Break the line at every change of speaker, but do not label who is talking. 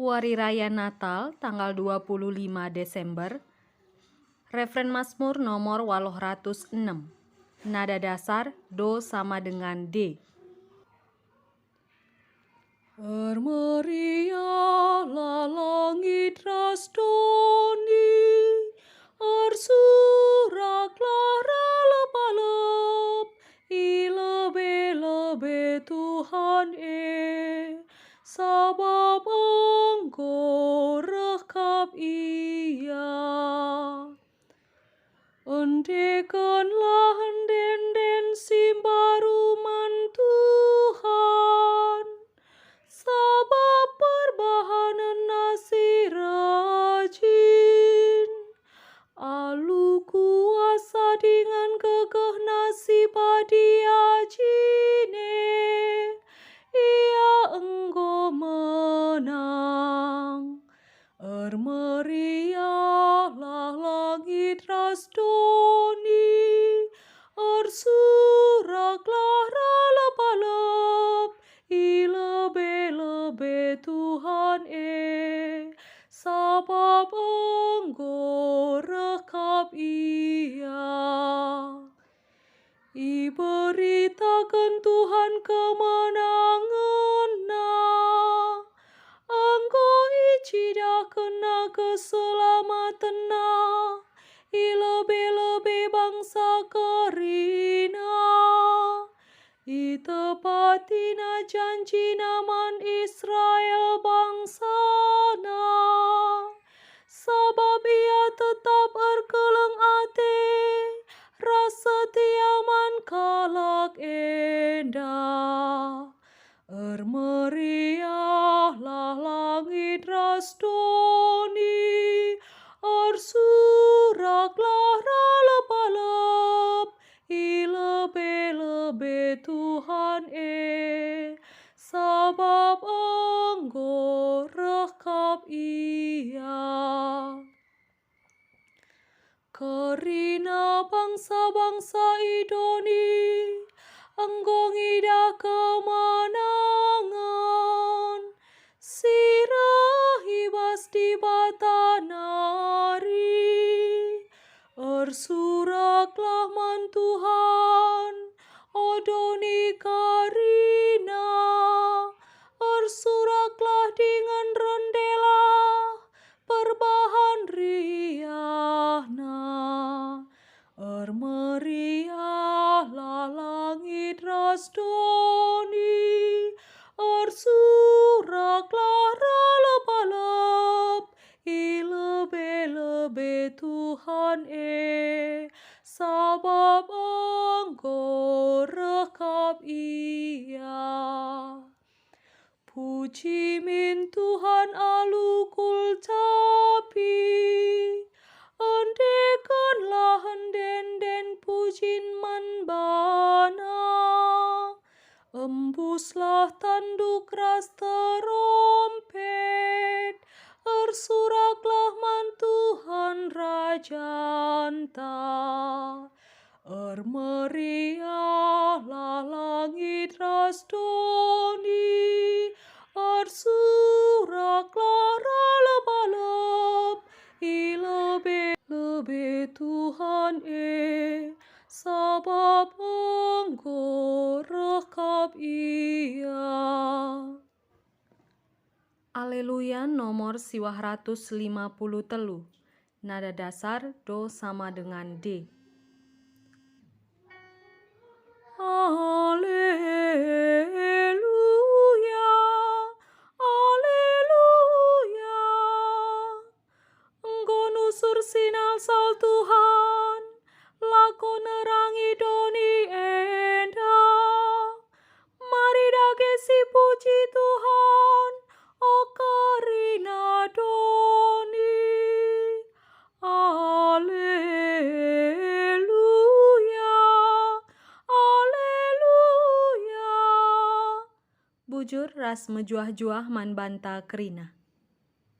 Hari Raya Natal tanggal 25 Desember. Refren Mazmur nomor 806. Nada dasar Do sama dengan D. Bermeriahlah langit rasdoni, arsuraklah ralep-alep, ilebe-lebe Tuhan sabab Engkau rekap Ia. Endekanlah enden simbaruman Tuhan, sabab perbahanan nasi rajin. Alu kuasa dengan kekeh nasi padiajine, Ia engkau menang. Ermeriahlah langit rasdoni, arsuraklah ralep-alep, ilebe-lebe Tuhan sabab Engkau rekap Ia. Iberitakan Tuhan kemenangan Engkau icidahkan keselamatan ilebe-lebe bangsa kerina. Itepatina janji naman Israel bangsana, sabab Ia tetap erkeleng ate, rasa tiaman kalak endah. Ermeriahlah langit rasdoni, arsuraklah ralep-alep, ilebe-lebe Tuhan sabab Engkau rekap Ia. Kerina bangsa-bangsa idoni, Engkau ngidah kemenangan, sirah hibas di batanari. Ersuraklah man Tuhan, odoni karina, ersuraklah dengan rendela, perbahan riahna. Ermeriahlah langit rasdoni, arsuraklah ralep-alep, ilebe-lebe Tuhan sabab Engkau rekap Ia. Puji min Tuhan alukul capi, endekanlah enden pujin man bana. Embuslah tanduk ras terompet, ersuraklah man Tuhan rajanta. Ermeriahlah langit rasdoni, arsuraklah ralep-alep, ilebe-lebe Tuhan sabab Engkau rekap Ia. Aleluya nomor 150. Nada dasar Do sama dengan D. Aleluya, aleluya, Engkau nusur sinal sal Tuhan, lako nerangi doni endah. Mari dagesi puji Tuhan, o karina doni. Aleluya, aleluya. Bujur ras mejuah-juah man banta kerina.